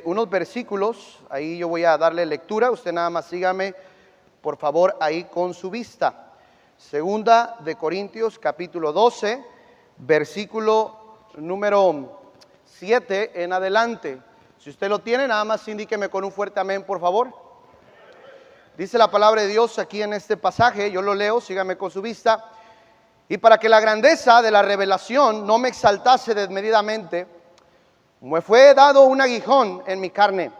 unos versículos. Ahí yo voy a darle lectura. Usted nada más sígame, por favor, ahí con su vista. Segunda de Corintios, capítulo 12, versículo número 7 en adelante. Si usted lo tiene, nada más indíqueme con un fuerte amén, por favor. Dice la palabra de Dios aquí en este pasaje, yo lo leo, sígame con su vista. Y para que la grandeza de la revelación no me exaltase desmedidamente, me fue dado un aguijón en mi carne,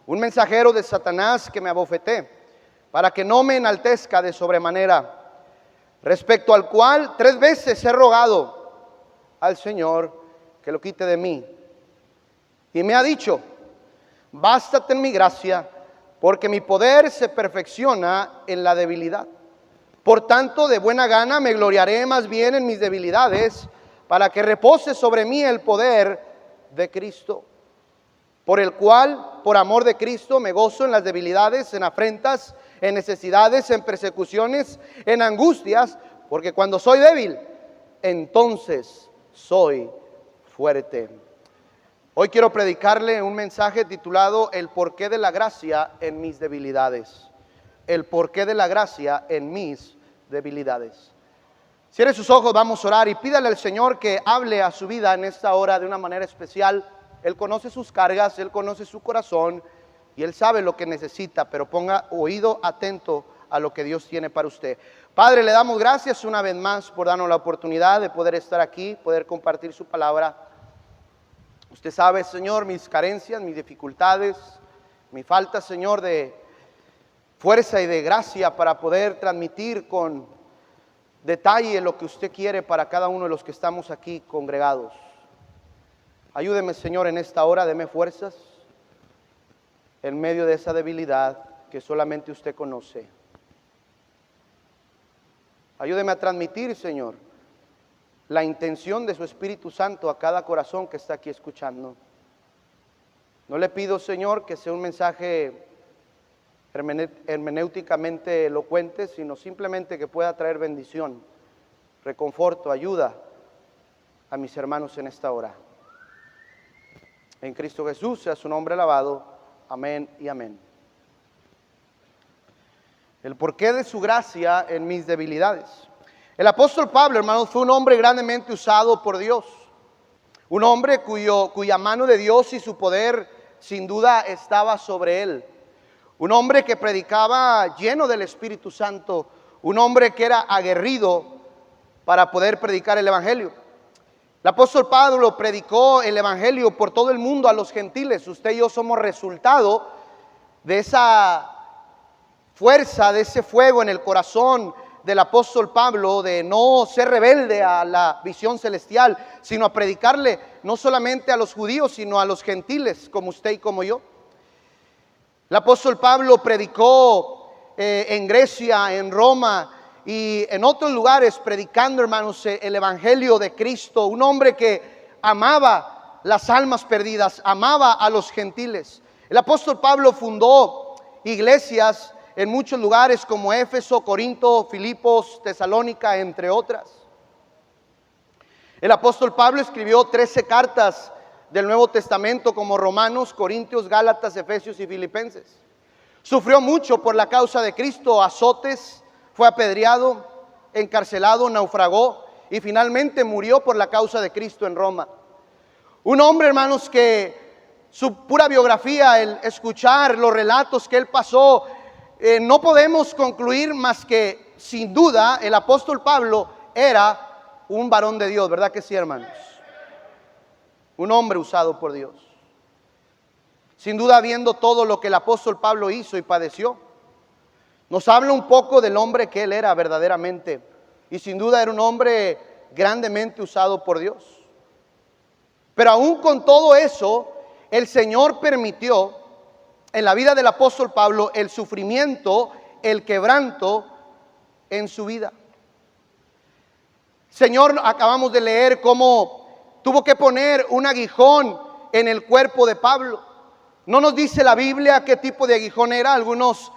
un mensajero de Satanás que me abofeté, para que no me enaltezca de sobremanera, respecto al cual 3 veces he rogado al Señor que lo quite de mí. Y me ha dicho: bástate en mi gracia, porque mi poder se perfecciona en la debilidad. Por tanto, de buena gana me gloriaré más bien en mis debilidades, para que repose sobre mí el poder de Cristo. Por el cual, por amor de Cristo, me gozo en las debilidades, en afrentas, en necesidades, en persecuciones, en angustias, porque cuando soy débil, entonces soy fuerte. Hoy quiero predicarle un mensaje titulado El porqué de la gracia en mis debilidades. El porqué de la gracia en mis debilidades. Cierre sus ojos, vamos a orar y pídale al Señor que hable a su vida en esta hora de una manera especial. Él conoce sus cargas, Él conoce su corazón y Él sabe lo que necesita, pero ponga oído atento a lo que Dios tiene para usted. Padre, le damos gracias una vez más por darnos la oportunidad de poder estar aquí, poder compartir su palabra. Usted sabe, Señor, mis carencias, mis dificultades, mi falta, Señor, de fuerza y de gracia para poder transmitir con detalle lo que usted quiere para cada uno de los que estamos aquí congregados. Ayúdeme, Señor, en esta hora, deme fuerzas en medio de esa debilidad que solamente usted conoce. Ayúdeme a transmitir, Señor, la intención de su Espíritu Santo a cada corazón que está aquí escuchando. No le pido, Señor, que sea un mensaje hermenéuticamente elocuente, sino simplemente que pueda traer bendición, reconforto, ayuda a mis hermanos en esta hora. En Cristo Jesús sea su nombre alabado. Amén y amén. El porqué de su gracia en mis debilidades. El apóstol Pablo, hermanos, fue un hombre grandemente usado por Dios. Un hombre cuya mano de Dios y su poder sin duda estaba sobre él. Un hombre que predicaba lleno del Espíritu Santo. Un hombre que era aguerrido para poder predicar el Evangelio. El apóstol Pablo predicó el Evangelio por todo el mundo a los gentiles. Usted y yo somos resultado de esa fuerza, de ese fuego en el corazón del apóstol Pablo, de no ser rebelde a la visión celestial, sino a predicarle no solamente a los judíos, sino a los gentiles, como usted y como yo. El apóstol Pablo predicó en Grecia, en Roma y en otros lugares, predicando, hermanos, el evangelio de Cristo. Un hombre que amaba las almas perdidas, amaba a los gentiles. El apóstol Pablo fundó iglesias en muchos lugares como Éfeso, Corinto, Filipos, Tesalónica, entre otras. El apóstol Pablo escribió 13 cartas del Nuevo Testamento como Romanos, Corintios, Gálatas, Efesios y Filipenses. Sufrió mucho por la causa de Cristo, azotes, fue apedreado, encarcelado, naufragó y finalmente murió por la causa de Cristo en Roma. Un hombre, hermanos, que su pura biografía, el escuchar los relatos que él pasó, no podemos concluir más que sin duda el apóstol Pablo era un varón de Dios, ¿verdad que sí, hermanos? Un hombre usado por Dios. Sin duda, viendo todo lo que el apóstol Pablo hizo y padeció, nos habla un poco del hombre que él era verdaderamente. Y sin duda era un hombre grandemente usado por Dios. Pero aún con todo eso, el Señor permitió en la vida del apóstol Pablo el sufrimiento, el quebranto en su vida. Señor, acabamos de leer cómo tuvo que poner un aguijón en el cuerpo de Pablo. No nos dice la Biblia qué tipo de aguijón era. Algunos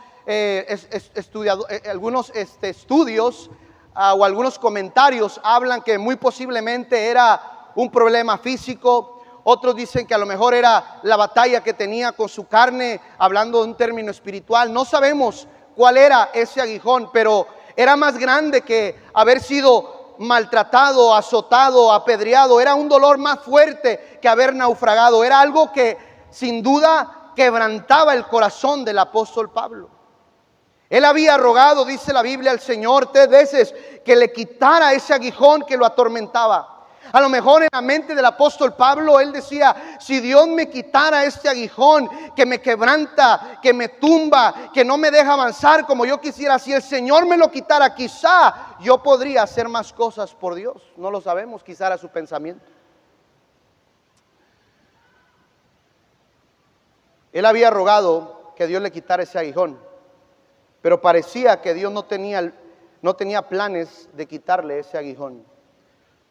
estudios o algunos comentarios hablan que muy posiblemente era un problema físico. Otros dicen que a lo mejor era la batalla que tenía con su carne, hablando de un término espiritual. No sabemos cuál era ese aguijón, pero era más grande que haber sido maltratado, azotado, apedreado. Era un dolor más fuerte que haber naufragado. Era algo que sin duda quebrantaba el corazón del apóstol Pablo. Él había rogado, dice la Biblia, al Señor 3 veces que le quitara ese aguijón que lo atormentaba. A lo mejor en la mente del apóstol Pablo, él decía: si Dios me quitara este aguijón que me quebranta, que me tumba, que no me deja avanzar como yo quisiera, si el Señor me lo quitara, quizá yo podría hacer más cosas por Dios. No lo sabemos, quizá era su pensamiento. Él había rogado que Dios le quitara ese aguijón, pero parecía que Dios no tenía planes de quitarle ese aguijón.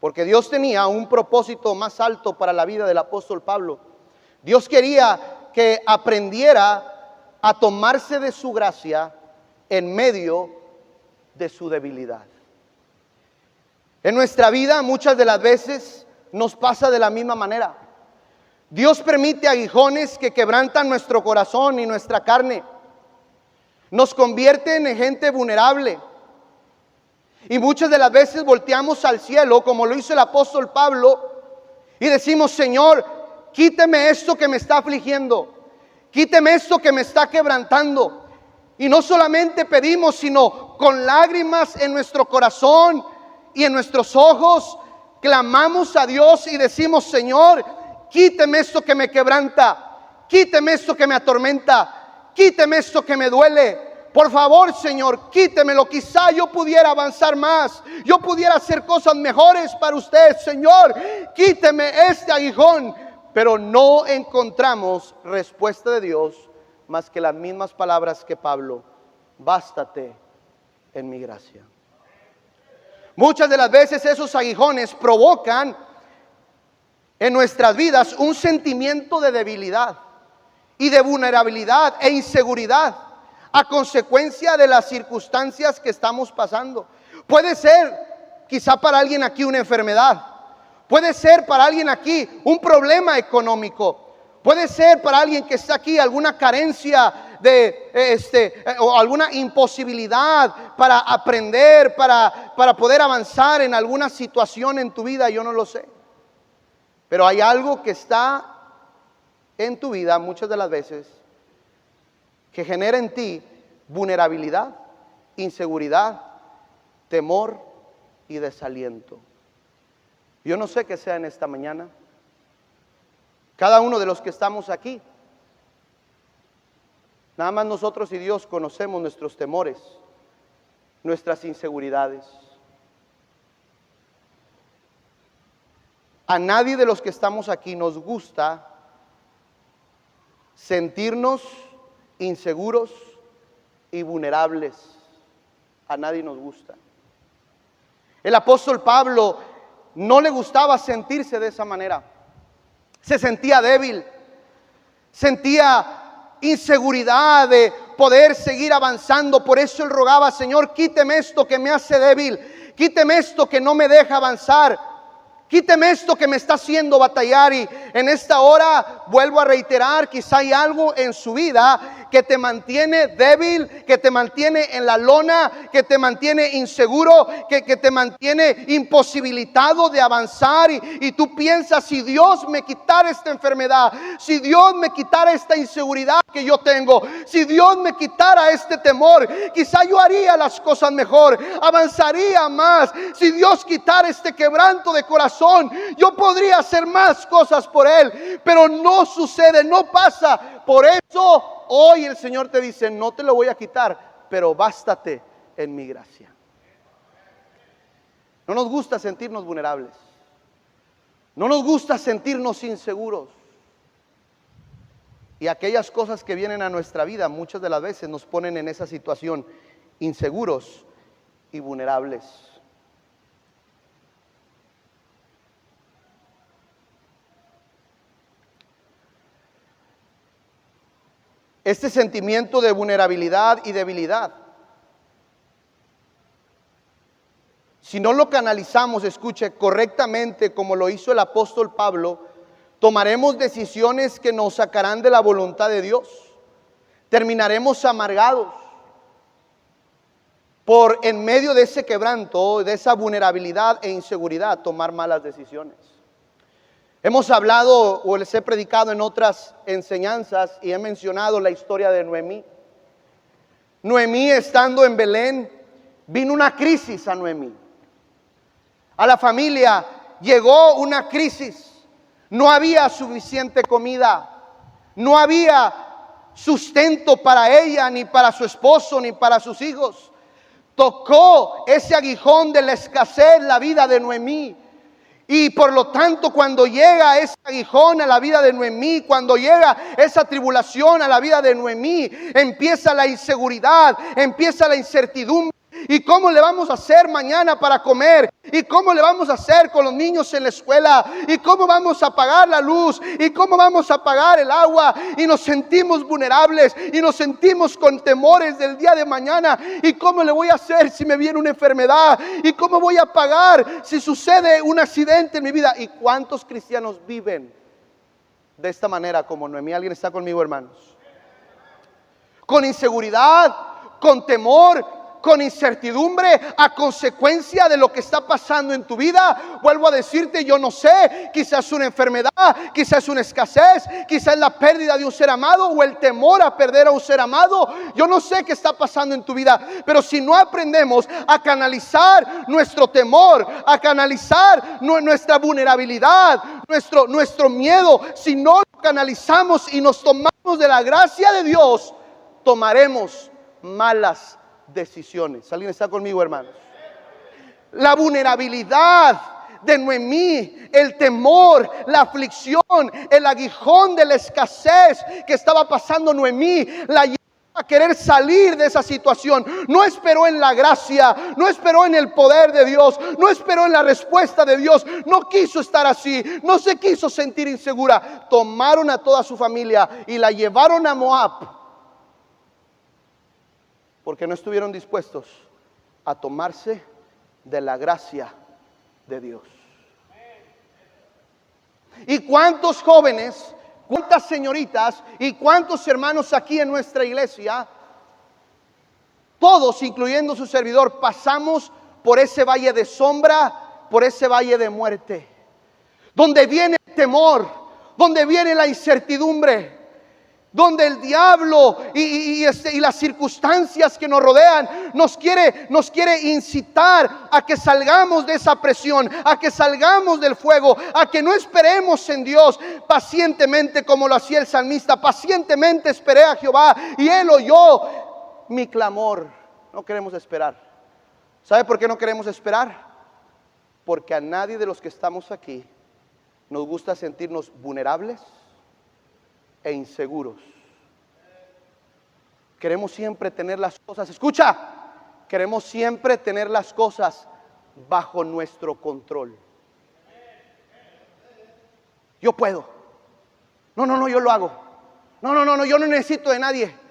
Porque Dios tenía un propósito más alto para la vida del apóstol Pablo. Dios quería que aprendiera a tomarse de su gracia en medio de su debilidad. En nuestra vida muchas de las veces nos pasa de la misma manera. Dios permite aguijones que quebrantan nuestro corazón y nuestra carne. Nos convierten en gente vulnerable. Y muchas de las veces volteamos al cielo, como lo hizo el apóstol Pablo, y decimos: Señor, quíteme esto que me está afligiendo, quíteme esto que me está quebrantando. Y no solamente pedimos, sino con lágrimas en nuestro corazón y en nuestros ojos, clamamos a Dios y decimos: Señor, quíteme esto que me quebranta, quíteme esto que me atormenta, quíteme esto que me duele. Por favor, Señor, quítemelo. Quizá yo pudiera avanzar más, yo pudiera hacer cosas mejores para usted. Señor, quíteme este aguijón. Pero no encontramos respuesta de Dios más que las mismas palabras que Pablo: bástate en mi gracia. Muchas de las veces esos aguijones provocan en nuestras vidas un sentimiento de debilidad y de vulnerabilidad e inseguridad a consecuencia de las circunstancias que estamos pasando. Puede ser quizá para alguien aquí una enfermedad, puede ser para alguien aquí un problema económico, puede ser para alguien que está aquí alguna carencia o alguna imposibilidad para aprender, para poder avanzar en alguna situación en tu vida. Yo no lo sé, pero hay algo que está en tu vida muchas de las veces que genera en ti vulnerabilidad, inseguridad, temor y desaliento. Yo no sé qué sea en esta mañana. Cada uno de los que estamos aquí, nada más nosotros y Dios conocemos nuestros temores, nuestras inseguridades. A nadie de los que estamos aquí nos gusta sentirnos inseguros y vulnerables. A nadie nos gusta. El apóstol Pablo no le gustaba sentirse de esa manera. Se sentía débil, sentía inseguridad de poder seguir avanzando. Por eso él rogaba: Señor, quíteme esto que me hace débil, quíteme esto que no me deja avanzar, quíteme esto que me está haciendo batallar. Y en esta hora vuelvo a reiterar, quizá hay algo en su vida que te mantiene débil, que te mantiene en la lona, que te mantiene inseguro, que te mantiene imposibilitado de avanzar. Y tú piensas: si Dios me quitara esta enfermedad, si Dios me quitara esta inseguridad que yo tengo, si Dios me quitara este temor, quizá yo haría las cosas mejor, avanzaría más. Si Dios quitara este quebranto de corazón, yo podría hacer más cosas por Él. Pero no sucede, no pasa. Por eso hoy el Señor te dice: no te lo voy a quitar, pero bástate en mi gracia. No nos gusta sentirnos vulnerables, no nos gusta sentirnos inseguros. Y aquellas cosas que vienen a nuestra vida muchas de las veces nos ponen en esa situación, inseguros y vulnerables. Este sentimiento de vulnerabilidad y debilidad, si no lo canalizamos, escuche, correctamente, como lo hizo el apóstol Pablo, Tomaremos decisiones que nos sacarán de la voluntad de Dios. Terminaremos amargados por en medio de ese quebranto, de esa vulnerabilidad e inseguridad, tomar malas decisiones. Hemos hablado o les he predicado en otras enseñanzas y he mencionado la historia de Noemí. Noemí, estando en Belén, vino una crisis a Noemí. A la familia llegó una crisis. No había suficiente comida, no había sustento para ella, ni para su esposo, ni para sus hijos. Tocó ese aguijón de la escasez la vida de Noemí. Y por lo tanto, cuando llega ese aguijón a la vida de Noemí, cuando llega esa tribulación a la vida de Noemí, empieza la inseguridad, empieza la incertidumbre. ¿Y cómo le vamos a hacer mañana para comer? ¿Y cómo le vamos a hacer con los niños en la escuela? ¿Y cómo vamos a pagar la luz? ¿Y cómo vamos a pagar el agua? Y nos sentimos vulnerables y nos sentimos con temores del día de mañana. ¿Y cómo le voy a hacer si me viene una enfermedad? ¿Y cómo voy a pagar si sucede un accidente en mi vida? ¿Y cuántos cristianos viven de esta manera como Noemí? ¿Alguien está conmigo, hermanos? Con inseguridad, con temor, con incertidumbre a consecuencia de lo que está pasando en tu vida. Vuelvo a decirte, yo no sé, quizás una enfermedad, quizás una escasez, quizás la pérdida de un ser amado o el temor a perder a un ser amado. Yo no sé qué está pasando en tu vida, pero si no aprendemos a canalizar nuestro temor, a canalizar nuestra vulnerabilidad, nuestro miedo, si no lo canalizamos y nos tomamos de la gracia de Dios, tomaremos malas decisiones. ¿Alguien está conmigo, hermanos? La vulnerabilidad de Noemí, el temor, la aflicción, el aguijón de la escasez que estaba pasando Noemí, la llevó a querer salir de esa situación. No esperó en la gracia, no esperó en el poder de Dios, no esperó en la respuesta de Dios, no quiso estar así, no se quiso sentir insegura. Tomaron a toda su familia y la llevaron a Moab, porque no estuvieron dispuestos a tomarse de la gracia de Dios. ¿Y cuántos jóvenes, cuántas señoritas y cuántos hermanos aquí en nuestra iglesia, todos incluyendo su servidor, pasamos por ese valle de sombra, por ese valle de muerte, donde viene el temor, donde viene la incertidumbre, donde el diablo y las circunstancias que nos rodean nos quiere incitar a que salgamos de esa presión, a que salgamos del fuego, a que no esperemos en Dios pacientemente como lo hacía el salmista. Pacientemente esperé a Jehová y Él oyó mi clamor. No queremos esperar. ¿Sabe por qué no queremos esperar? Porque a nadie de los que estamos aquí nos gusta sentirnos vulnerables e inseguros. Queremos siempre tener las cosas, escucha, queremos siempre tener las cosas bajo nuestro control. Yo puedo. No, yo lo hago. No, yo no necesito de nadie.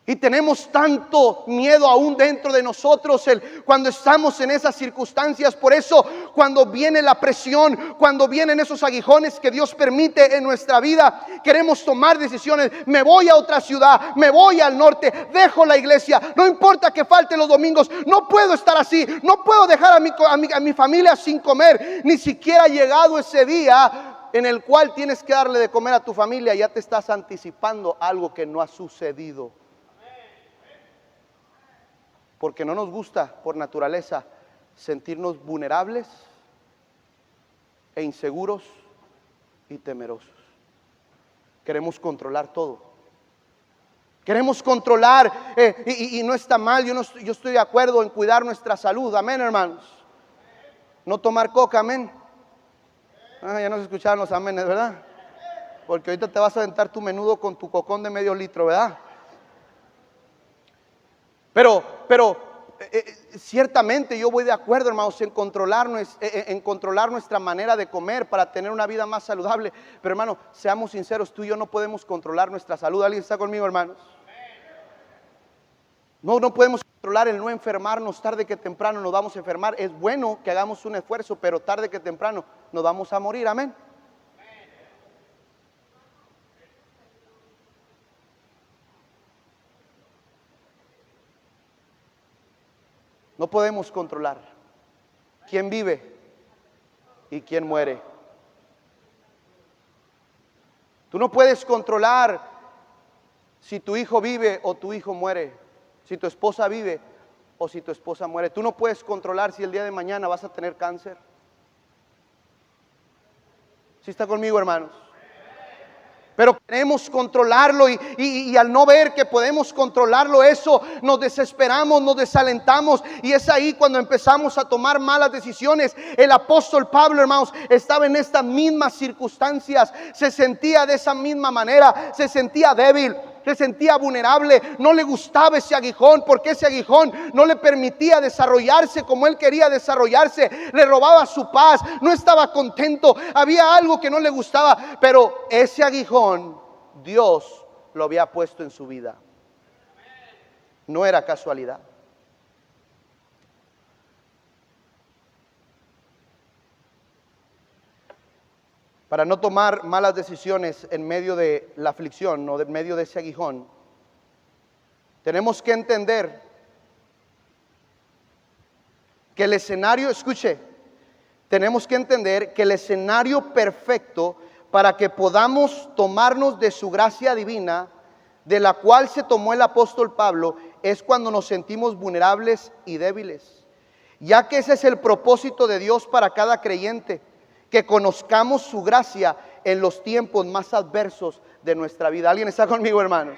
Y tenemos tanto miedo aún dentro de nosotros cuando estamos en esas circunstancias. Por eso cuando viene la presión, cuando vienen esos aguijones que Dios permite en nuestra vida, queremos tomar decisiones. Me voy a otra ciudad, me voy al norte, dejo la iglesia, no importa que falten los domingos. No puedo estar así, no puedo dejar a mi familia sin comer. Ni siquiera ha llegado ese día en el cual tienes que darle de comer a tu familia. Ya te estás anticipando algo que no ha sucedido. Porque no nos gusta por naturaleza sentirnos vulnerables e inseguros y temerosos. Queremos controlar todo. Queremos controlar y no está mal. Yo estoy de acuerdo en cuidar nuestra salud. Amén, hermanos. No tomar coca, amén. Ya no se escucharon los aménes, ¿verdad? Porque ahorita te vas a aventar tu menudo con tu cocón de medio litro, ¿verdad? Pero ciertamente yo voy de acuerdo, hermanos, en controlar nuestra manera de comer para tener una vida más saludable. Pero, hermano, seamos sinceros, tú y yo no podemos controlar nuestra salud. ¿Alguien está conmigo, hermanos? No podemos controlar el no enfermarnos. Tarde que temprano nos vamos a enfermar. Es bueno que hagamos un esfuerzo, pero tarde que temprano nos vamos a morir. Amén. No podemos controlar quién vive y quién muere. Tú no puedes controlar si tu hijo vive o tu hijo muere, si tu esposa vive o si tu esposa muere. Tú no puedes controlar si el día de mañana vas a tener cáncer. ¿Sí está conmigo, hermanos? Pero queremos controlarlo y al no ver que podemos controlarlo, eso nos desesperamos, nos desalentamos, y es ahí cuando empezamos a tomar malas decisiones. El apóstol Pablo, hermanos, estaba en estas mismas circunstancias, se sentía de esa misma manera, se sentía débil, se sentía vulnerable, no le gustaba ese aguijón, porque ese aguijón no le permitía desarrollarse como él quería desarrollarse, le robaba su paz, no estaba contento, había algo que no le gustaba, pero ese aguijón Dios lo había puesto en su vida, no era casualidad. Para no tomar malas decisiones en medio de la aflicción o en medio de ese aguijón, tenemos que entender que el escenario, escuche, tenemos que entender que el escenario perfecto para que podamos tomarnos de su gracia divina, de la cual se tomó el apóstol Pablo, es cuando nos sentimos vulnerables y débiles, ya que ese es el propósito de Dios para cada creyente, que conozcamos su gracia en los tiempos más adversos de nuestra vida. ¿Alguien está conmigo, hermanos?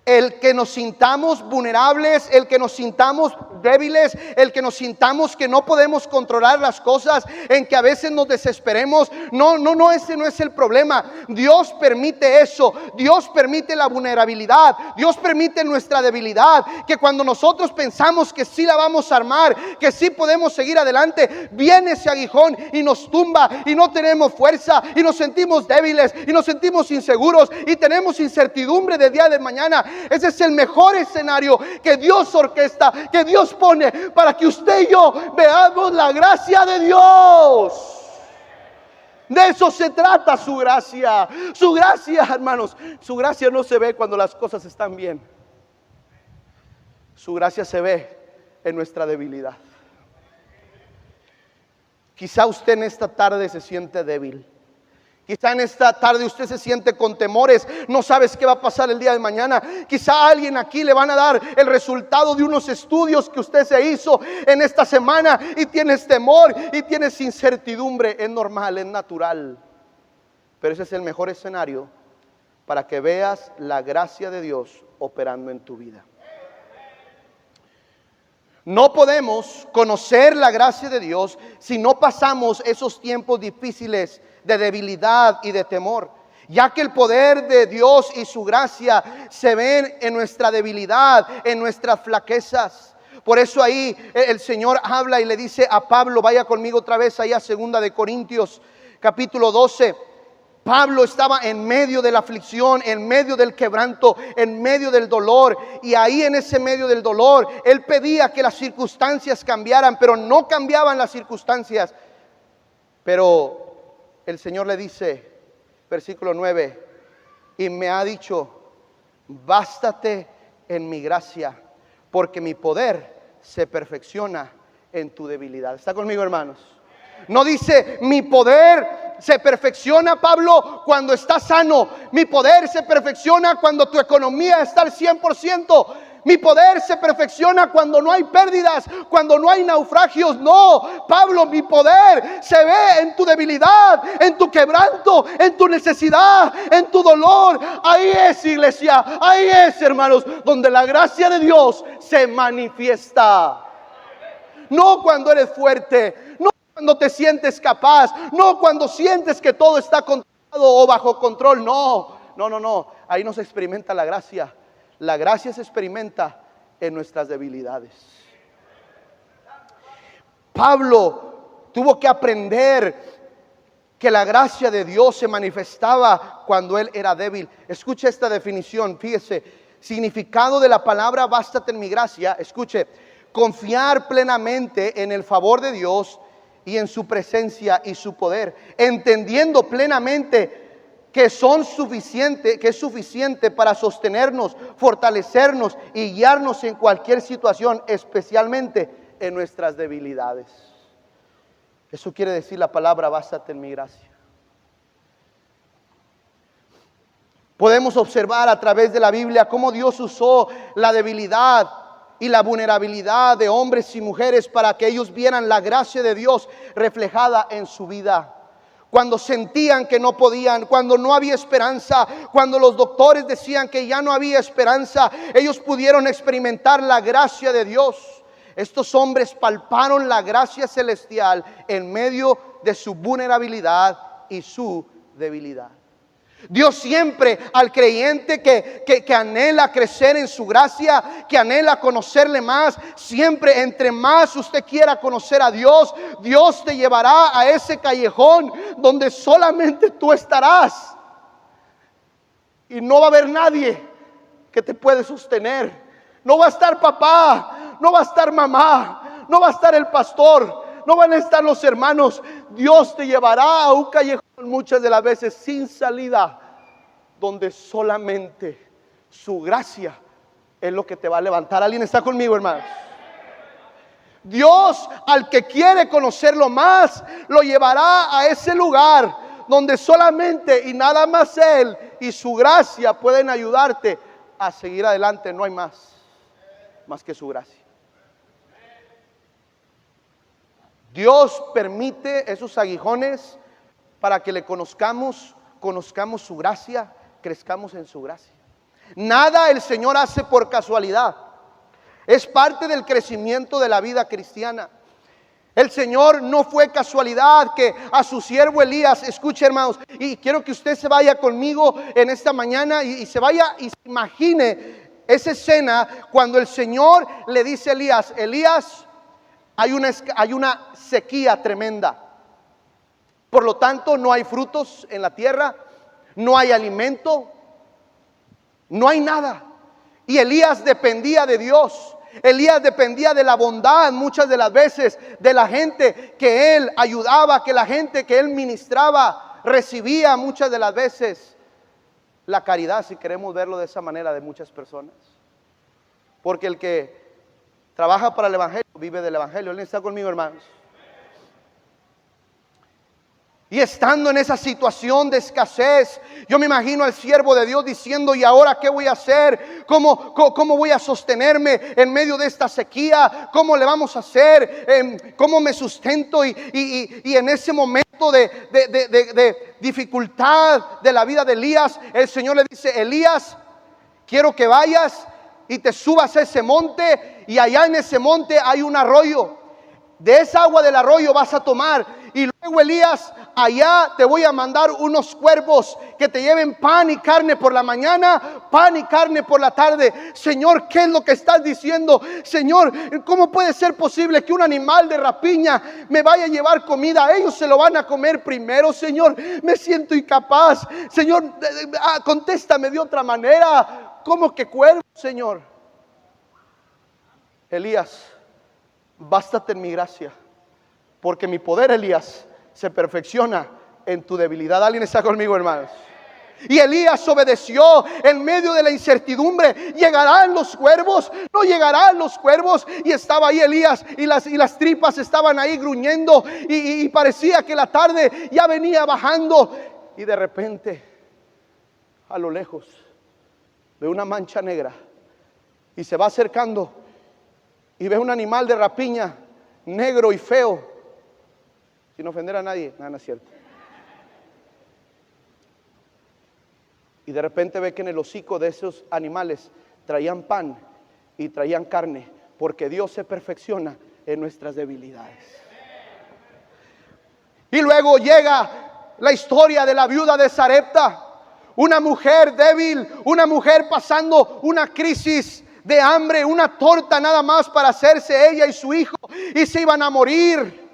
El que nos sintamos vulnerables, el que nos sintamos débiles, el que nos sintamos que no podemos controlar las cosas, en que a veces nos desesperemos. No, ese no es el problema. Dios permite eso. Dios permite la vulnerabilidad. Dios permite nuestra debilidad. Que cuando nosotros pensamos que sí la vamos a armar, que sí podemos seguir adelante, viene ese aguijón y nos tumba y no tenemos fuerza y nos sentimos débiles y nos sentimos inseguros y tenemos incertidumbre del día de mañana. Ese es el mejor escenario que Dios orquesta, que Dios pone para que usted y yo veamos la gracia de Dios. De eso se trata su gracia. Su gracia, hermanos, su gracia no se ve cuando las cosas están bien. Su gracia se ve en nuestra debilidad. Quizá usted en esta tarde se siente débil. Quizá en esta tarde usted se siente con temores, no sabes qué va a pasar el día de mañana. Quizá a alguien aquí le van a dar el resultado de unos estudios que usted se hizo en esta semana y tienes temor y tienes incertidumbre. Es normal, es natural. Pero ese es el mejor escenario para que veas la gracia de Dios operando en tu vida. No podemos conocer la gracia de Dios si no pasamos esos tiempos difíciles de debilidad y de temor, ya que el poder de Dios y su gracia se ven en nuestra debilidad, en nuestras flaquezas. Por eso ahí el Señor habla y le dice a Pablo, vaya conmigo otra vez allá a 2 Corintios capítulo 12. Pablo estaba en medio de la aflicción, en medio del quebranto, en medio del dolor, y ahí en ese medio del dolor él pedía que las circunstancias cambiaran, pero no cambiaban las circunstancias. Pero el Señor le dice, versículo 9, y me ha dicho, bástate en mi gracia, porque mi poder se perfecciona en tu debilidad. ¿Está conmigo, hermanos? No dice, mi poder se perfecciona, Pablo, cuando estás sano. Mi poder se perfecciona cuando tu economía está al 100%. Mi poder se perfecciona cuando no hay pérdidas, cuando no hay naufragios. No, Pablo, mi poder se ve en tu debilidad, en tu quebranto, en tu necesidad, en tu dolor. Ahí es, iglesia, ahí es, hermanos, donde la gracia de Dios se manifiesta. No cuando eres fuerte, no cuando te sientes capaz, no cuando sientes que todo está controlado o bajo control. No. Ahí no se experimenta la gracia. La gracia se experimenta en nuestras debilidades. Pablo tuvo que aprender que la gracia de Dios se manifestaba cuando él era débil. Escuche esta definición, fíjese, significado de la palabra bástate en mi gracia. Escuche, confiar plenamente en el favor de Dios y en su presencia y su poder, entendiendo plenamente que son suficiente, que es suficiente para sostenernos, fortalecernos y guiarnos en cualquier situación, especialmente en nuestras debilidades. Eso quiere decir la palabra: bástate en mi gracia. Podemos observar a través de la Biblia cómo Dios usó la debilidad y la vulnerabilidad de hombres y mujeres para que ellos vieran la gracia de Dios reflejada en su vida. Cuando sentían que no podían, cuando no había esperanza, cuando los doctores decían que ya no había esperanza, ellos pudieron experimentar la gracia de Dios. Estos hombres palparon la gracia celestial en medio de su vulnerabilidad y su debilidad. Dios siempre al creyente que anhela crecer en su gracia, que anhela conocerle más, siempre entre más usted quiera conocer a Dios, Dios te llevará a ese callejón donde solamente tú estarás. Y no va a haber nadie que te puede sostener. No va a estar papá, no va a estar mamá, no va a estar el pastor, no van a estar los hermanos. Dios te llevará a un callejón muchas de las veces sin salida, donde solamente su gracia es lo que te va a levantar. ¿Alguien está conmigo, hermanos? Dios, al que quiere conocerlo más, lo llevará a ese lugar donde solamente y nada más Él y su gracia pueden ayudarte a seguir adelante. No hay más que su gracia. Dios permite esos aguijones para que le conozcamos su gracia, crezcamos en su gracia. Nada el Señor hace por casualidad. Es parte del crecimiento de la vida cristiana. El Señor no fue casualidad que a su siervo Elías, escuche, hermanos, y quiero que usted se vaya conmigo en esta mañana y se vaya y se imagine esa escena cuando el Señor le dice a Elías: Elías, hay una sequía tremenda. Por lo tanto, no hay frutos en la tierra, no hay alimento, no hay nada. Y Elías dependía de Dios. Elías dependía de la bondad muchas de las veces de la gente que él ayudaba, que la gente que él ministraba recibía muchas de las veces la caridad, si queremos verlo de esa manera, de muchas personas. Porque el que trabaja para el Evangelio vive del Evangelio. ¿Él está conmigo, hermanos? Y estando en esa situación de escasez, yo me imagino al siervo de Dios diciendo: ¿y ahora qué voy a hacer? ¿Cómo voy a sostenerme en medio de esta sequía? ¿Cómo le vamos a hacer? ¿Cómo me sustento? Y en ese momento de dificultad de la vida de Elías, el Señor le dice: Elías, quiero que vayas y te subas a ese monte, y allá en ese monte hay un arroyo. De esa agua del arroyo vas a tomar. Y luego, Elías, allá te voy a mandar unos cuervos que te lleven pan y carne por la mañana, pan y carne por la tarde. Señor, ¿qué es lo que estás diciendo? Señor, ¿cómo puede ser posible que un animal de rapiña me vaya a llevar comida? Ellos se lo van a comer primero, Señor. Me siento incapaz. Señor, contéstame de otra manera. ¿Cómo que cuervos, Señor? Elías, bástate en mi gracia, porque mi poder, Elías, se perfecciona en tu debilidad. ¿Alguien está conmigo, hermanos? Y Elías obedeció en medio de la incertidumbre. ¿Llegarán los cuervos? ¿No llegarán los cuervos? Y estaba ahí Elías y las tripas estaban ahí gruñendo y parecía que la tarde ya venía bajando. Y de repente, a lo lejos, ve una mancha negra y se va acercando y ve un animal de rapiña negro y feo, sin ofender a nadie. No es cierto. Y de repente ve que en el hocico de esos animales traían pan y traían carne, porque Dios se perfecciona en nuestras debilidades. Y luego llega la historia de la viuda de Sarepta, una mujer débil, una mujer pasando una crisis de hambre, una torta nada más para hacerse ella y su hijo, y se iban a morir.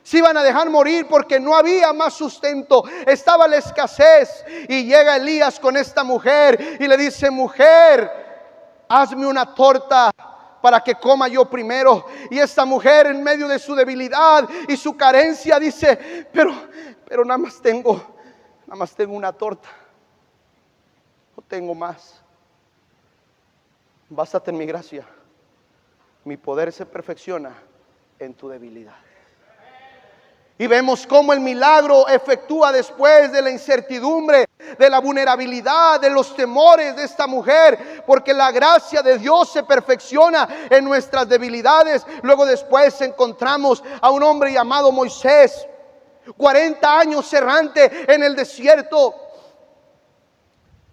Se iban a dejar morir porque no había más sustento, estaba la escasez. Y llega Elías con esta mujer y le dice: mujer, hazme una torta para que coma yo primero. Y esta mujer, en medio de su debilidad y su carencia, dice: pero nada más tengo nada más tengo una torta, no tengo más. Bástate en mi gracia, mi poder se perfecciona en tu debilidad. Y vemos cómo el milagro efectúa después de la incertidumbre, de la vulnerabilidad, de los temores de esta mujer, porque la gracia de Dios se perfecciona en nuestras debilidades. Luego después encontramos a un hombre llamado Moisés, 40 años errante en el desierto,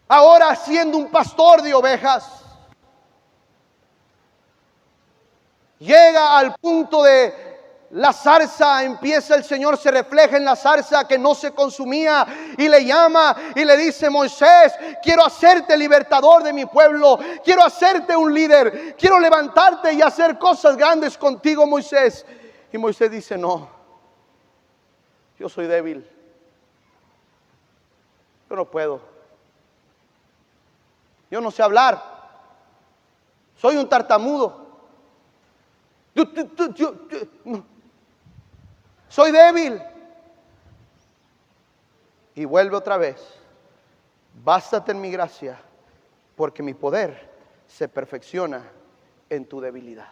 ahora siendo un pastor de ovejas. Llega al punto de la zarza, empieza el Señor, se refleja en la zarza que no se consumía y le llama y le dice: Moisés, quiero hacerte libertador de mi pueblo, quiero hacerte un líder, quiero levantarte y hacer cosas grandes contigo, Moisés. Y Moisés dice: no, yo soy débil, yo no puedo, yo no sé hablar, soy un tartamudo, soy débil. Y vuelve otra vez: bástate en mi gracia, porque mi poder se perfecciona en tu debilidad.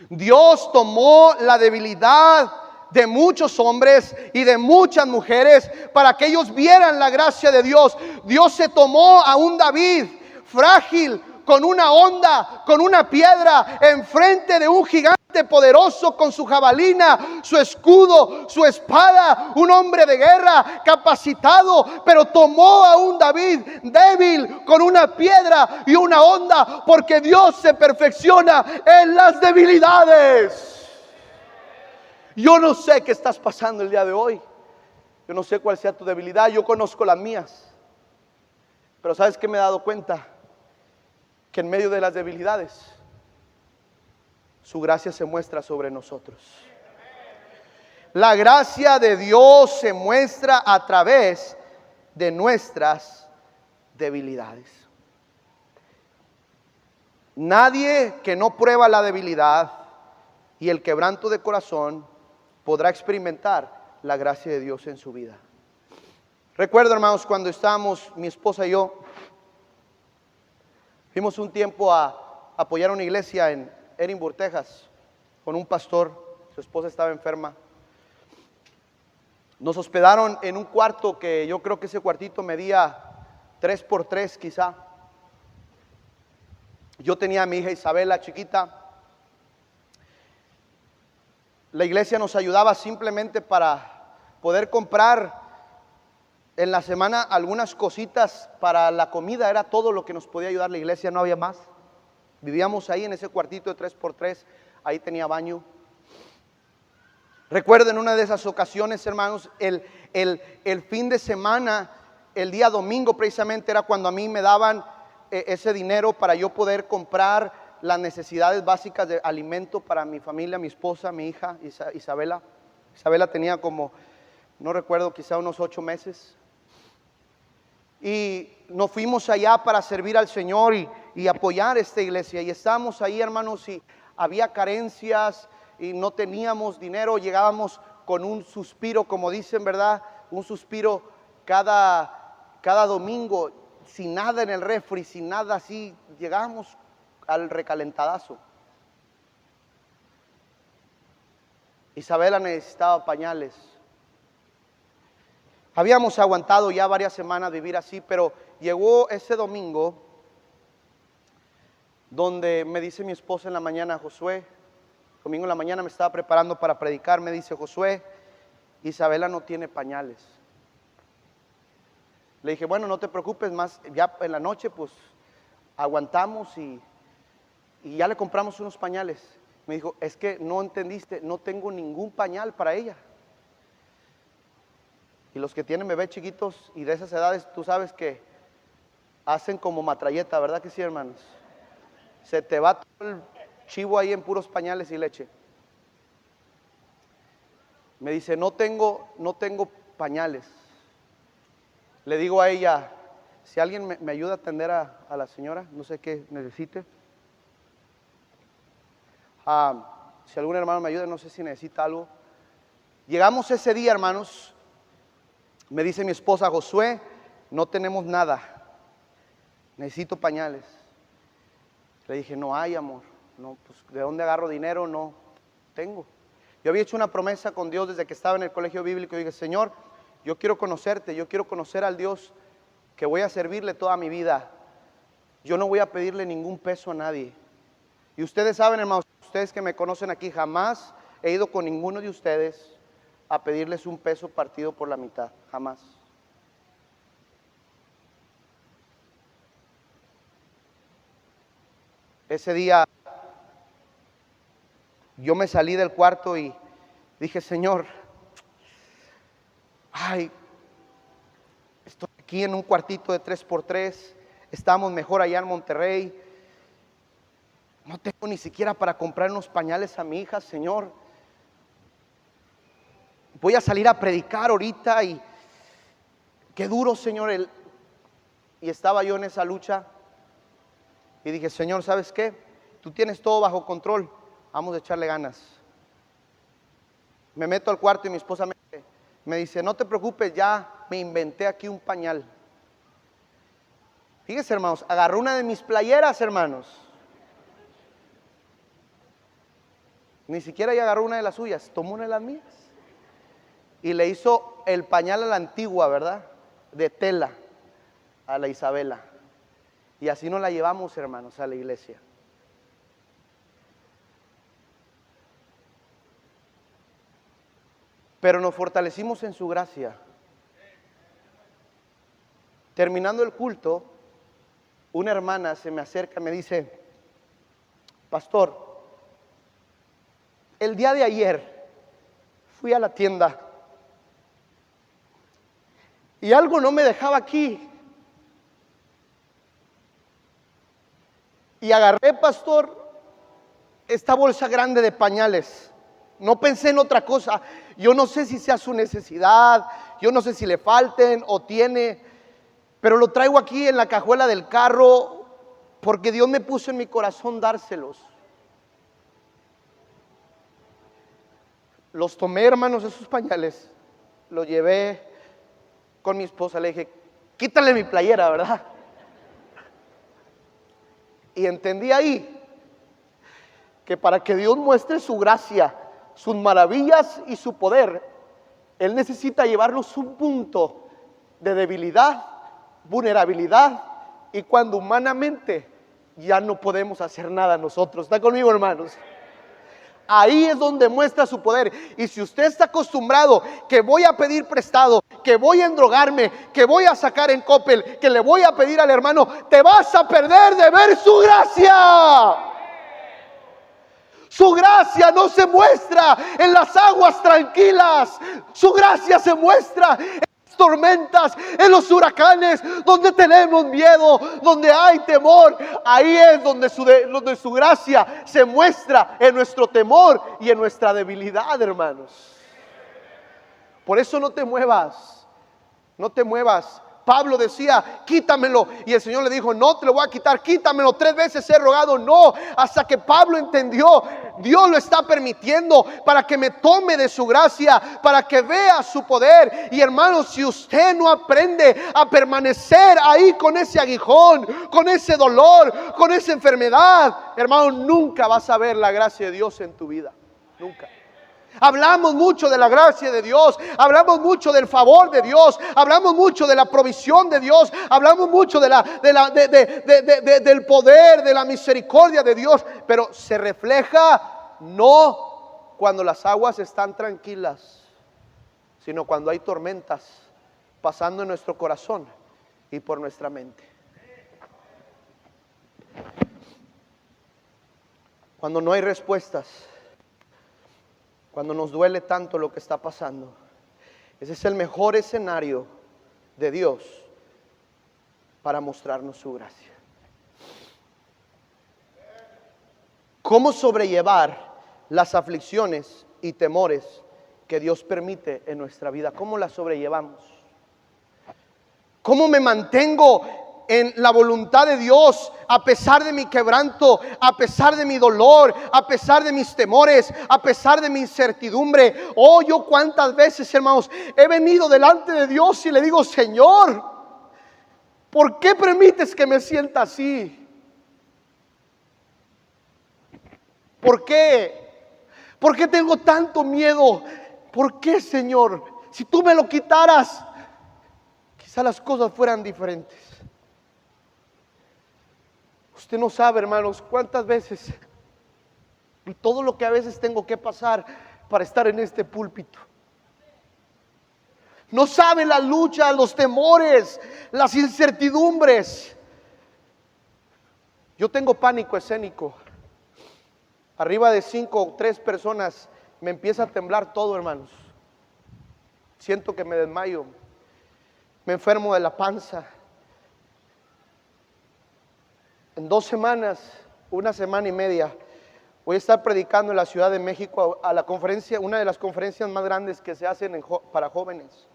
Dios tomó la debilidad de muchos hombres y de muchas mujeres para que ellos vieran la gracia de Dios. Dios se tomó a un David frágil, con una honda, con una piedra, enfrente de un gigante poderoso con su jabalina, su escudo, su espada, un hombre de guerra capacitado, pero tomó a un David débil con una piedra y una honda, porque Dios se perfecciona en las debilidades. Yo no sé qué estás pasando el día de hoy, yo no sé cuál sea tu debilidad, yo conozco las mías, pero ¿sabes qué me he dado cuenta? Que en medio de las debilidades su gracia se muestra sobre nosotros. La gracia de Dios se muestra a través de nuestras debilidades. Nadie que no prueba la debilidad y el quebranto de corazón podrá experimentar la gracia de Dios en su vida. Recuerdo, hermanos, cuando estábamos mi esposa y yo, fuimos un tiempo a apoyar una iglesia en Edinburgh, Texas, con un pastor. Su esposa estaba enferma. Nos hospedaron en un cuarto que yo creo que ese cuartito medía 3x3 quizá. Yo tenía a mi hija Isabela chiquita. La iglesia nos ayudaba simplemente para poder comprar en la semana algunas cositas para la comida. Era todo lo que nos podía ayudar la iglesia, no había más. Vivíamos ahí en ese cuartito de 3x3, ahí tenía baño. Recuerdo en una de esas ocasiones, hermanos, el fin de semana, el día domingo precisamente, era cuando a mí me daban ese dinero para yo poder comprar las necesidades básicas de alimento para mi familia, mi esposa, mi hija Isabela. Isabela tenía como, no recuerdo, quizá unos 8 meses. Y nos fuimos allá para servir al Señor y apoyar esta iglesia. Y estábamos ahí, hermanos, y había carencias y no teníamos dinero. Llegábamos con un suspiro, como dicen, ¿verdad? Un suspiro cada domingo, sin nada en el refri, sin nada así. Llegábamos al recalentadazo. Isabela necesitaba pañales. Habíamos aguantado ya varias semanas vivir así, pero llegó ese domingo donde me dice mi esposa en la mañana: Josué, domingo en la mañana me estaba preparando para predicar, me dice: Josué, Isabela no tiene pañales. Le dije: bueno, no te preocupes, más ya en la noche pues aguantamos y ya le compramos unos pañales. Me dijo: es que no entendiste, no tengo ningún pañal para ella. Y los que tienen bebés chiquitos y de esas edades, tú sabes que hacen como matralleta, ¿verdad que sí, hermanos? Se te va todo el chivo ahí en puros pañales y leche. Me dice: no tengo pañales. Le digo a ella: si alguien me ayuda a atender a la señora, no sé qué necesite. Si algún hermano me ayuda, no sé si necesita algo. Llegamos ese día, hermanos. Me dice mi esposa: Josué, no tenemos nada, necesito pañales. Le dije: no hay, amor. No, pues ¿de dónde agarro dinero? No tengo. Yo había hecho una promesa con Dios desde que estaba en el colegio bíblico. Y dije: Señor, yo quiero conocerte, yo quiero conocer al Dios que voy a servirle toda mi vida. Yo no voy a pedirle ningún peso a nadie. Y ustedes saben, hermanos, ustedes que me conocen aquí, jamás he ido con ninguno de ustedes a pedirles un peso partido por la mitad, jamás. Ese día yo me salí del cuarto y dije: Señor, ay, estoy aquí en un cuartito de 3x3, estamos mejor allá en Monterrey, no tengo ni siquiera para comprar unos pañales a mi hija, Señor. Voy a salir a predicar ahorita y qué duro, Señor. Y estaba yo en esa lucha y dije: Señor, ¿sabes qué? Tú tienes todo bajo control, vamos a echarle ganas. Me meto al cuarto y mi esposa me dice: no te preocupes, ya me inventé aquí un pañal. Fíjense, hermanos, agarró una de mis playeras, hermanos. Ni siquiera ella agarró una de las suyas, tomó una de las mías. Y le hizo el pañal a la antigua, ¿verdad? De tela, a la Isabela. Y así nos la llevamos, hermanos, a la iglesia. Pero nos fortalecimos en su gracia. Terminando el culto, una hermana se me acerca y me dice: pastor, el día de ayer fui a la tienda y algo no me dejaba aquí. Y agarré, pastor, esta bolsa grande de pañales. No pensé en otra cosa. Yo no sé si sea su necesidad, yo no sé si le falten o tiene, pero lo traigo aquí en la cajuela del carro porque Dios me puso en mi corazón dárselos. Los tomé, hermanos, esos pañales, los llevé con mi esposa, le dije: quítale mi playera, ¿verdad? Y entendí ahí que para que Dios muestre su gracia, sus maravillas y su poder, Él necesita llevarnos un punto de debilidad, vulnerabilidad, y cuando humanamente ya no podemos hacer nada nosotros. ¿Está conmigo, hermanos? Ahí es donde muestra su poder. Y si usted está acostumbrado que voy a pedir prestado, que voy a endrogarme, que voy a sacar en Coppel, que le voy a pedir al hermano, te vas a perder de ver su gracia. Su gracia no se muestra en las aguas tranquilas. Su gracia se muestra en las tormentas, en los huracanes, donde tenemos miedo, donde hay temor. Ahí es donde su gracia se muestra, en nuestro temor y en nuestra debilidad, hermanos. Por eso no te muevas, no te muevas. Pablo decía: quítamelo, y el Señor le dijo: no te lo voy a quitar, quítamelo. 3 veces he rogado, no, hasta que Pablo entendió: Dios lo está permitiendo para que me tome de su gracia, para que vea su poder. Y hermanos, si usted no aprende a permanecer ahí con ese aguijón, con ese dolor, con esa enfermedad, hermano, nunca vas a ver la gracia de Dios en tu vida, nunca. Hablamos mucho de la gracia de Dios, hablamos mucho del favor de Dios, hablamos mucho de la provisión de Dios, hablamos mucho del poder, de la misericordia de Dios, pero se refleja no cuando las aguas están tranquilas, sino cuando hay tormentas pasando en nuestro corazón y por nuestra mente. Cuando no hay respuestas, cuando nos duele tanto lo que está pasando, ese es el mejor escenario de Dios para mostrarnos su gracia. ¿Cómo sobrellevar las aflicciones y temores que Dios permite en nuestra vida? ¿Cómo las sobrellevamos? ¿Cómo me mantengo en la voluntad de Dios, a pesar de mi quebranto, a pesar de mi dolor, a pesar de mis temores, a pesar de mi incertidumbre. Oh, yo cuántas veces, hermanos, he venido delante de Dios y le digo: Señor, ¿por qué permites que me sienta así? ¿Por qué? ¿Por qué tengo tanto miedo? ¿Por qué, Señor? Si tú me lo quitaras, quizá las cosas fueran diferentes. Usted no sabe, hermanos, cuántas veces y todo lo que a veces tengo que pasar para estar en este púlpito. No sabe la lucha, los temores, las incertidumbres. Yo tengo pánico escénico. Arriba de 5 o 3 personas me empieza a temblar todo, hermanos. Siento que me desmayo. Me enfermo de la panza. En 2 semanas, 1 semana y media, voy a estar predicando en la Ciudad de México a la conferencia, una de las conferencias más grandes que se hacen para jóvenes.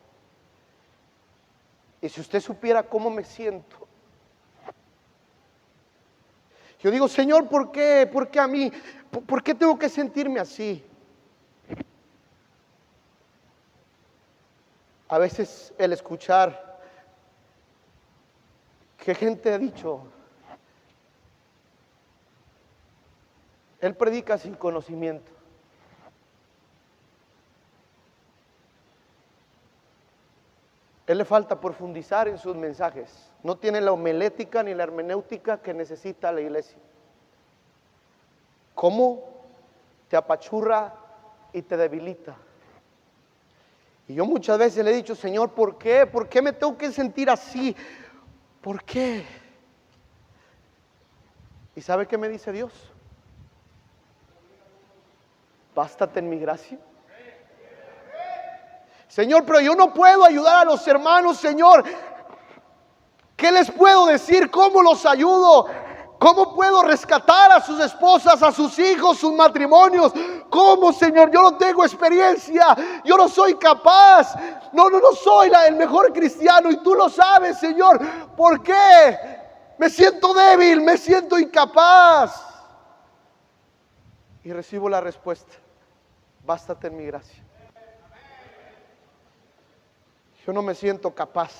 Y si usted supiera cómo me siento, yo digo: Señor, ¿por qué? ¿Por qué a mí? ¿Por qué tengo que sentirme así? A veces el escuchar que gente ha dicho: él predica sin conocimiento. Él le falta profundizar en sus mensajes. No tiene la homilética ni la hermenéutica que necesita la iglesia. ¿Cómo te apachurra y te debilita? Y yo muchas veces le he dicho: Señor, ¿por qué? ¿Por qué me tengo que sentir así? ¿Por qué? ¿Y sabe qué me dice Dios? Bástate en mi gracia. Señor, pero yo no puedo ayudar a los hermanos, Señor. ¿Qué les puedo decir? ¿Cómo los ayudo? ¿Cómo puedo rescatar a sus esposas, a sus hijos, sus matrimonios? ¿Cómo, Señor? Yo no tengo experiencia. Yo no soy capaz. No soy el mejor cristiano. Y tú lo sabes, Señor. ¿Por qué? Me siento débil, me siento incapaz. Y recibo la respuesta: bástate en mi gracia. Yo no me siento capaz.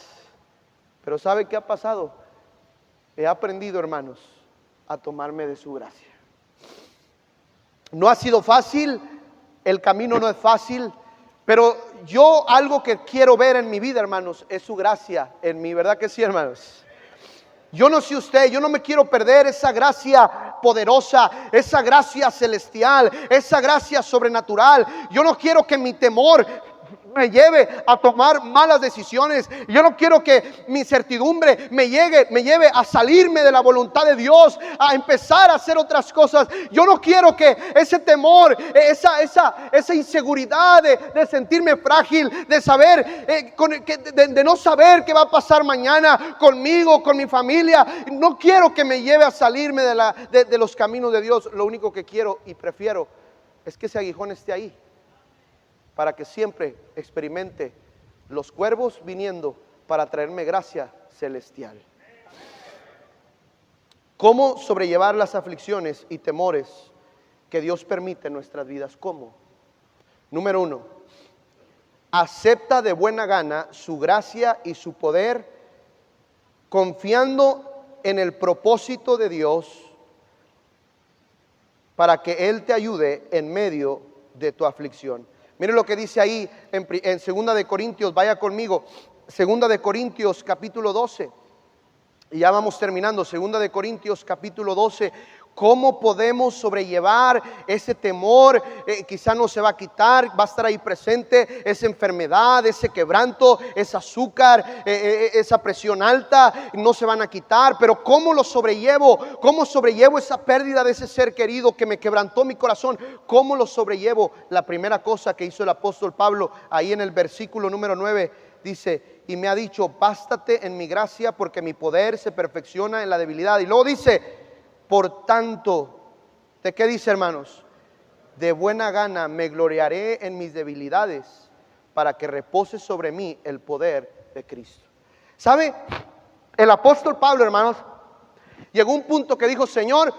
Pero ¿sabe qué ha pasado? He aprendido, hermanos, a tomarme de su gracia. No ha sido fácil, el camino no es fácil, pero yo algo que quiero ver en mi vida, hermanos, es su gracia en mí, ¿verdad que sí, hermanos? Yo no sé usted, yo no me quiero perder esa gracia poderosa, esa gracia celestial, esa gracia sobrenatural. Yo no quiero que mi temor me lleve a tomar malas decisiones. Yo no quiero que mi incertidumbre me lleve a salirme de la voluntad de Dios, a empezar a hacer otras cosas. Yo no quiero que ese temor, esa inseguridad de sentirme frágil, de saber, de no saber qué va a pasar mañana conmigo, con mi familia. No quiero que me lleve a salirme de los caminos de Dios. Lo único que quiero y prefiero es que ese aguijón esté ahí, para que siempre experimente los cuervos viniendo para traerme gracia celestial. ¿Cómo sobrellevar las aflicciones y temores que Dios permite en nuestras vidas? ¿Cómo? Número 1, acepta de buena gana su gracia y su poder, confiando en el propósito de Dios para que Él te ayude en medio de tu aflicción. Miren lo que dice ahí en 2 de Corintios, vaya conmigo, 2 de Corintios capítulo 12, y ya vamos terminando. 2 de Corintios capítulo 12, ¿cómo podemos sobrellevar ese temor? Quizá no se va a quitar, va a estar ahí presente esa enfermedad, ese quebranto, ese azúcar, esa presión alta, no se van a quitar, pero ¿cómo lo sobrellevo? ¿Cómo sobrellevo esa pérdida de ese ser querido que me quebrantó mi corazón? ¿Cómo lo sobrellevo? La primera cosa que hizo el apóstol Pablo, ahí en el versículo número 9, dice: y me ha dicho, bástate en mi gracia, porque mi poder se perfecciona en la debilidad. Y luego dice: por tanto, ¿de qué dice, hermanos? De buena gana me gloriaré en mis debilidades, para que repose sobre mí el poder de Cristo. ¿Sabe? El apóstol Pablo, hermanos, llegó a un punto que dijo: Señor,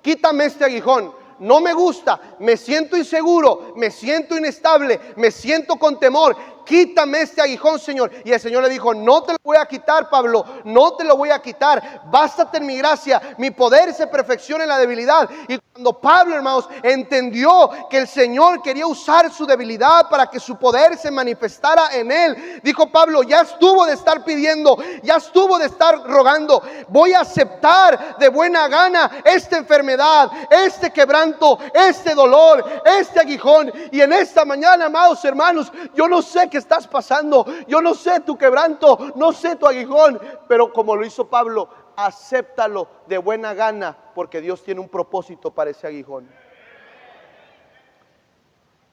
quítame este aguijón. No me gusta, me siento inseguro, me siento inestable, me siento con temor. Quítame este aguijón, Señor. Y el Señor le dijo: no te lo voy a quitar, Pablo, no te lo voy a quitar. Bástate en mi gracia, mi poder se perfecciona en la debilidad. Y cuando Pablo, hermanos, entendió que el Señor quería usar su debilidad para que su poder se manifestara en él, dijo Pablo: ya estuvo de estar pidiendo, ya estuvo de estar rogando. Voy a aceptar de buena gana esta enfermedad, este quebranto, este dolor, este aguijón. Y en esta mañana, amados hermanos, yo no sé qué estás pasando, yo no sé tu quebranto, no sé tu aguijón, pero como lo hizo Pablo, acéptalo de buena gana, porque Dios tiene un propósito para ese aguijón.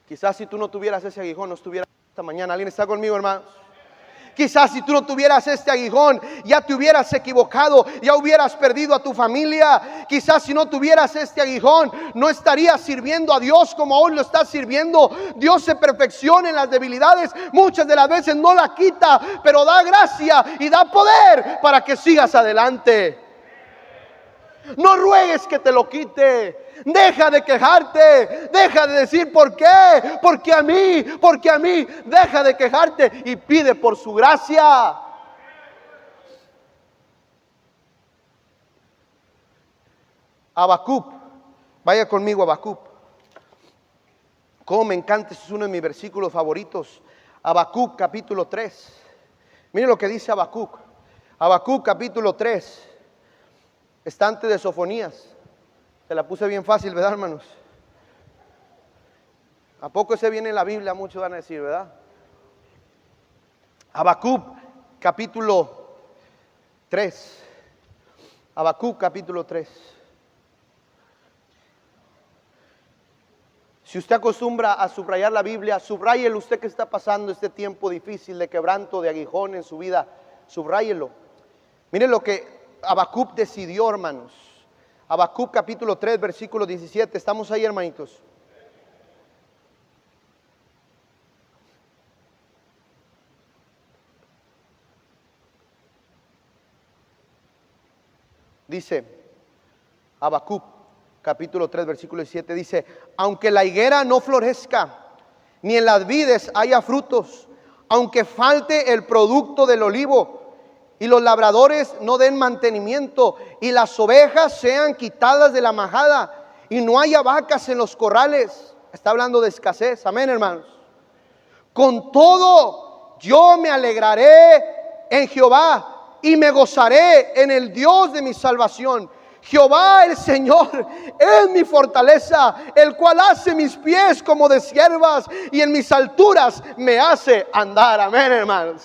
Quizás si tú no tuvieras ese aguijón, no estuvieras esta mañana. ¿Alguien está conmigo, hermanos? Quizás si tú no tuvieras este aguijón, ya te hubieras equivocado, ya hubieras perdido a tu familia. Quizás si no tuvieras este aguijón, no estarías sirviendo a Dios como hoy lo estás sirviendo. Dios se perfecciona en las debilidades. Muchas de las veces no la quita, pero da gracia y da poder para que sigas adelante. No ruegues que te lo quite. Deja de quejarte. Deja de decir ¿por qué? Porque a mí, porque a mí. Deja de quejarte y pide por su gracia. Habacuc. Vaya conmigo a Habacuc. Cómo me encanta, este es uno de mis versículos favoritos. Habacuc capítulo 3. Mire lo que dice Habacuc. Habacuc capítulo 3. Está antes de Sofonías. Se la puse bien fácil, ¿verdad, hermanos? ¿A poco se viene en la Biblia? Muchos van a decir, ¿verdad? Habacuc capítulo 3. Habacuc capítulo 3. Si usted acostumbra a subrayar la Biblia, subráyelo. Usted que está pasando este tiempo difícil de quebranto, de aguijón en su vida, subráyelo. Mire lo que Habacuc decidió, hermanos. Habacuc capítulo 3, versículo 17. ¿Estamos ahí, hermanitos? Dice Habacuc capítulo 3, versículo 17. Dice: aunque la higuera no florezca, ni en las vides haya frutos, aunque falte el producto del olivo, y los labradores no den mantenimiento, y las ovejas sean quitadas de la majada, y no haya vacas en los corrales. Está hablando de escasez, amén, hermanos. Con todo yo me alegraré en Jehová, y me gozaré en el Dios de mi salvación. Jehová el Señor es mi fortaleza, el cual hace mis pies como de ciervas, y en mis alturas me hace andar, amén, hermanos.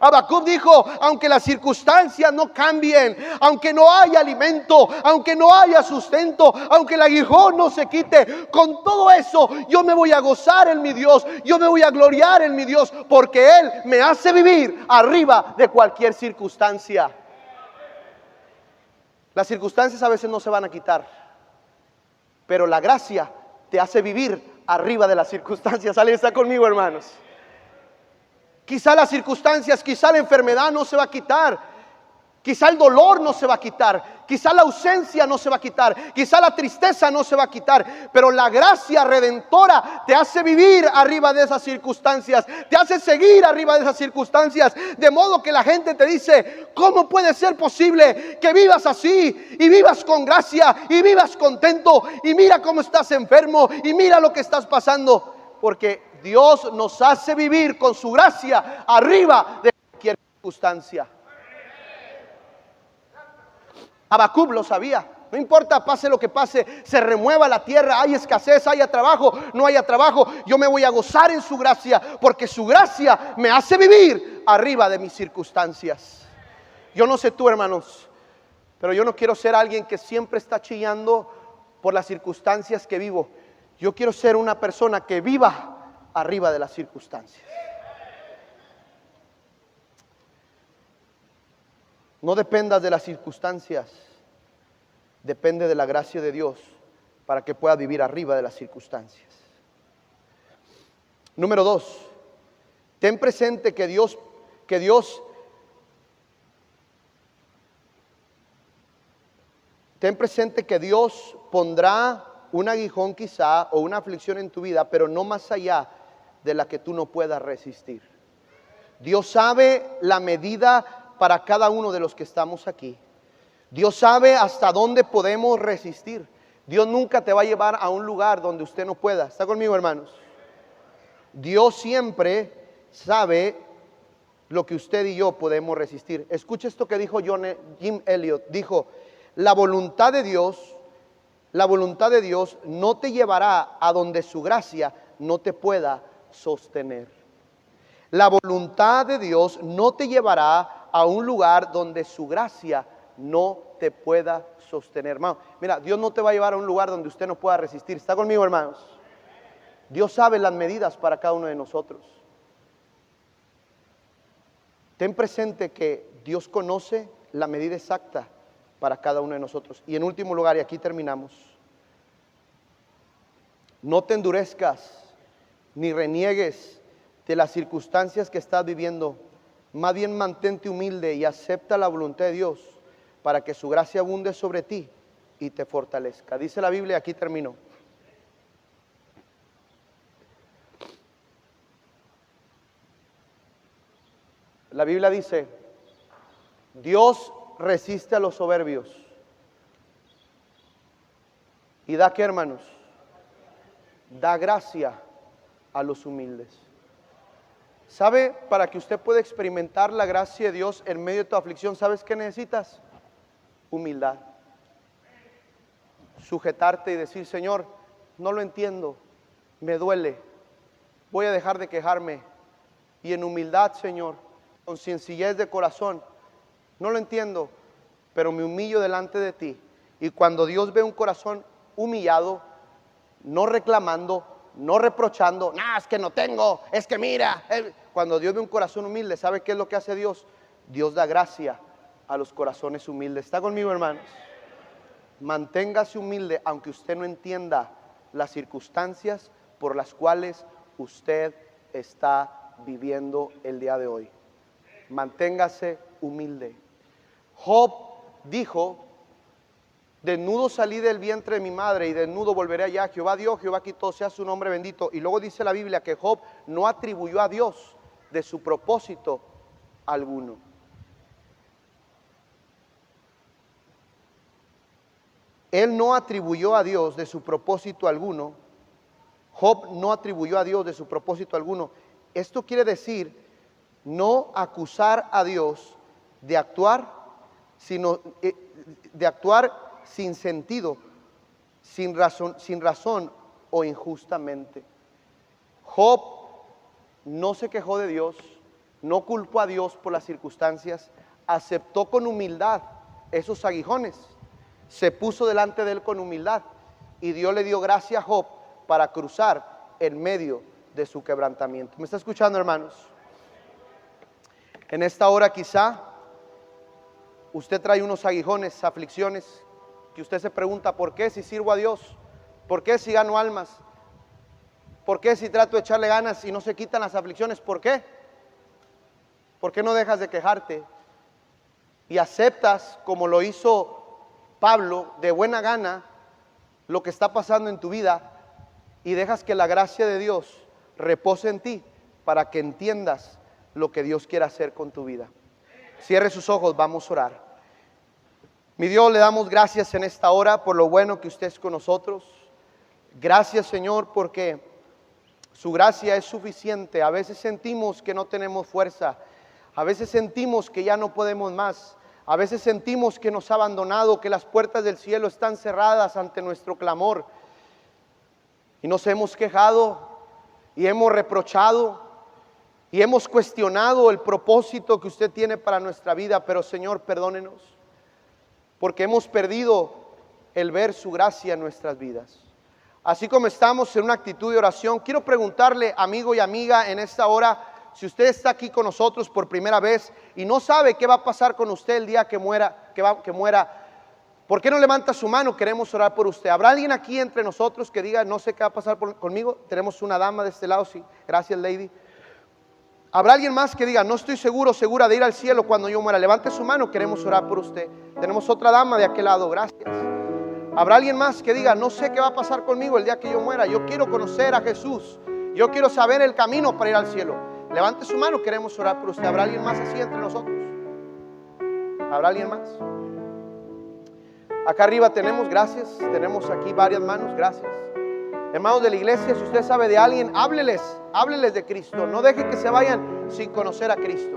Habacuc dijo: aunque las circunstancias no cambien, aunque no haya alimento, aunque no haya sustento, aunque el aguijón no se quite, con todo eso yo me voy a gozar en mi Dios, yo me voy a gloriar en mi Dios, porque Él me hace vivir arriba de cualquier circunstancia. Las circunstancias a veces no se van a quitar, pero la gracia te hace vivir arriba de las circunstancias. ¿Alguien está conmigo, hermanos? Quizá las circunstancias, quizá la enfermedad no se va a quitar, quizá el dolor no se va a quitar, quizá la ausencia no se va a quitar, quizá la tristeza no se va a quitar, pero la gracia redentora te hace vivir arriba de esas circunstancias, te hace seguir arriba de esas circunstancias, de modo que la gente te dice: ¿cómo puede ser posible que vivas así y vivas con gracia y vivas contento? Y mira cómo estás enfermo y mira lo que estás pasando, porque Dios nos hace vivir con su gracia arriba de cualquier circunstancia. Habacuc lo sabía. No importa, pase lo que pase, se remueva la tierra, hay escasez, haya trabajo, no haya trabajo, yo me voy a gozar en su gracia, porque su gracia me hace vivir arriba de mis circunstancias. Yo no sé tú, hermanos, pero yo no quiero ser alguien que siempre está chillando por las circunstancias que vivo. Yo quiero ser una persona que viva arriba de las circunstancias. No dependas de las circunstancias, depende de la gracia de Dios para que puedas vivir arriba de las circunstancias. Número 2, ten presente que Dios ten presente que Dios pondrá un aguijón quizá o una aflicción en tu vida, pero no más allá de la que tú no puedas resistir. Dios sabe la medida para cada uno de los que estamos aquí. Dios sabe hasta dónde podemos resistir. Dios nunca te va a llevar a un lugar donde usted no pueda. ¿Está conmigo, hermanos? Dios siempre sabe lo que usted y yo podemos resistir. Escuche esto que dijo Jim Elliot. Dijo, la voluntad de Dios no te llevará a donde su gracia no te pueda sostener. La voluntad de Dios no te llevará a un lugar donde su gracia no te pueda sostener. Hermano, mira, Dios no te va a llevar a un lugar donde usted no pueda resistir. ¿Está conmigo, hermanos? Dios sabe las medidas para cada uno de nosotros. Ten presente que Dios conoce la medida exacta para cada uno de nosotros. Y en último lugar, y aquí terminamos, no te endurezcas ni reniegues de las circunstancias que estás viviendo. Más bien mantente humilde y acepta la voluntad de Dios para que su gracia abunde sobre ti y te fortalezca. Dice la Biblia, aquí termino. La Biblia dice, Dios resiste a los soberbios. ¿Y da qué, hermanos? Da gracia a los humildes. ¿Sabe? Para que usted pueda experimentar la gracia de Dios en medio de tu aflicción, ¿sabes qué necesitas? Humildad. Sujetarte y decir, Señor, no lo entiendo, me duele, voy a dejar de quejarme. Y en humildad, Señor, con sencillez de corazón, no lo entiendo, pero me humillo delante de ti. Y cuando Dios ve un corazón humillado, no reclamando, no reprochando, no, es que no tengo, es que mira. Cuando Dios ve un corazón humilde, ¿sabe qué es lo que hace Dios? Dios da gracia a los corazones humildes. ¿Está conmigo, hermanos? Manténgase humilde, aunque usted no entienda las circunstancias por las cuales usted está viviendo el día de hoy. Manténgase humilde. Job dijo, desnudo salí del vientre de mi madre y desnudo volveré allá. Jehová dio, Jehová quitó, sea su nombre bendito. Y luego dice la Biblia que Job no atribuyó a Dios de su propósito alguno. Él no atribuyó a Dios de su propósito alguno. Job no atribuyó a Dios de su propósito alguno. Esto quiere decir no acusar a Dios de actuar, sino de actuar sin sentido, sin razón o injustamente. Job no se quejó de Dios, no culpó a Dios por las circunstancias, aceptó con humildad esos aguijones, se puso delante de él con humildad y Dios le dio gracia a Job para cruzar en medio de su quebrantamiento. ¿Me está escuchando, hermanos? En esta hora quizá usted trae unos aguijones, aflicciones, que usted se pregunta, ¿por qué si sirvo a Dios? ¿Por qué si gano almas? ¿Por qué si trato de echarle ganas y no se quitan las aflicciones? ¿Por qué? ¿Por qué no dejas de quejarte y aceptas, como lo hizo Pablo, de buena gana lo que está pasando en tu vida y dejas que la gracia de Dios repose en ti para que entiendas lo que Dios quiere hacer con tu vida? Cierre sus ojos, vamos a orar. Mi Dios, le damos gracias en esta hora por lo bueno que usted es con nosotros. Gracias, Señor, porque su gracia es suficiente. A veces sentimos que no tenemos fuerza, a veces sentimos que ya no podemos más, a veces sentimos que nos ha abandonado, que las puertas del cielo están cerradas ante nuestro clamor. Y nos hemos quejado y hemos reprochado y hemos cuestionado el propósito que usted tiene para nuestra vida. Pero Señor, perdónenos, porque hemos perdido el ver su gracia en nuestras vidas. Así como estamos en una actitud de oración, quiero preguntarle, amigo y amiga, en esta hora, si usted está aquí con nosotros por primera vez y no sabe qué va a pasar con usted el día que muera, ¿por qué no levanta su mano? Queremos orar por usted. ¿Habrá alguien aquí entre nosotros que diga, no sé qué va a pasar conmigo? Tenemos una dama de este lado, sí. Gracias, lady. ¿Habrá alguien más que diga, no estoy seguro, segura de ir al cielo cuando yo muera? Levante su mano, queremos orar por usted. Tenemos otra dama de aquel lado, gracias. Habrá alguien más que diga, no sé qué va a pasar conmigo el día que yo muera. Yo quiero conocer a Jesús. Yo quiero saber el camino para ir al cielo. Levante su mano, queremos orar por usted. ¿Habrá alguien más así entre nosotros? ¿Habrá alguien más? Acá arriba tenemos, gracias. Tenemos aquí varias manos, gracias. Hermanos de la iglesia, si usted sabe de alguien, hábleles de Cristo. No deje que se vayan sin conocer a Cristo.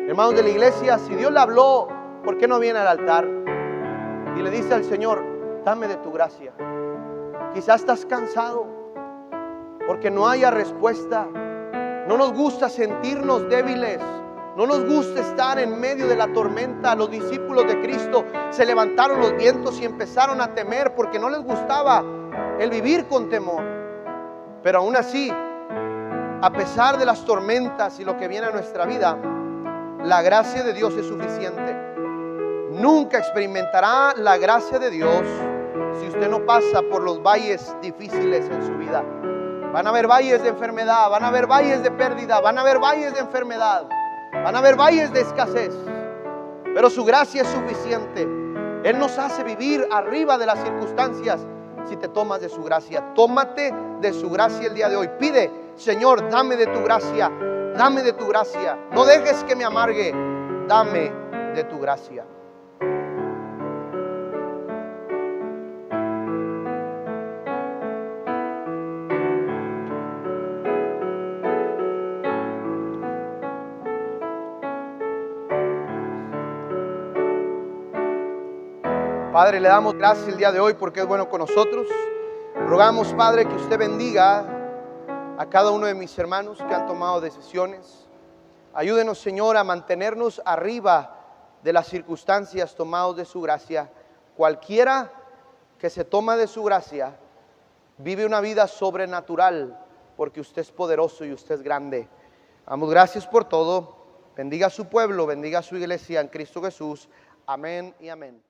Hermanos de la iglesia, si Dios le habló, ¿por qué no viene al altar y le dice al Señor, dame de tu gracia? Quizás estás cansado porque no haya respuesta. No nos gusta sentirnos débiles. No nos gusta estar en medio de la tormenta. Los discípulos de Cristo se levantaron los vientos y empezaron a temer porque no les gustaba el vivir con temor. Pero aún así, a pesar de las tormentas y lo que viene a nuestra vida, la gracia de Dios es suficiente. Nunca experimentará la gracia de Dios si usted no pasa por los valles difíciles en su vida. Van a haber valles de enfermedad, van a haber valles de pérdida, van a haber valles de enfermedad, van a haber valles de escasez. Pero su gracia es suficiente. Él nos hace vivir arriba de las circunstancias si te tomas de su gracia. Tómate de su gracia el día de hoy. Pide, Señor, dame de tu gracia, dame de tu gracia. No dejes que me amargue, dame de tu gracia. Padre, le damos gracias el día de hoy porque es bueno con nosotros. Rogamos, Padre, que usted bendiga a cada uno de mis hermanos que han tomado decisiones. Ayúdenos, Señor, a mantenernos arriba de las circunstancias, tomados de su gracia. Cualquiera que se toma de su gracia vive una vida sobrenatural porque usted es poderoso y usted es grande. Damos gracias por todo. Bendiga a su pueblo, bendiga a su iglesia en Cristo Jesús. Amén y amén.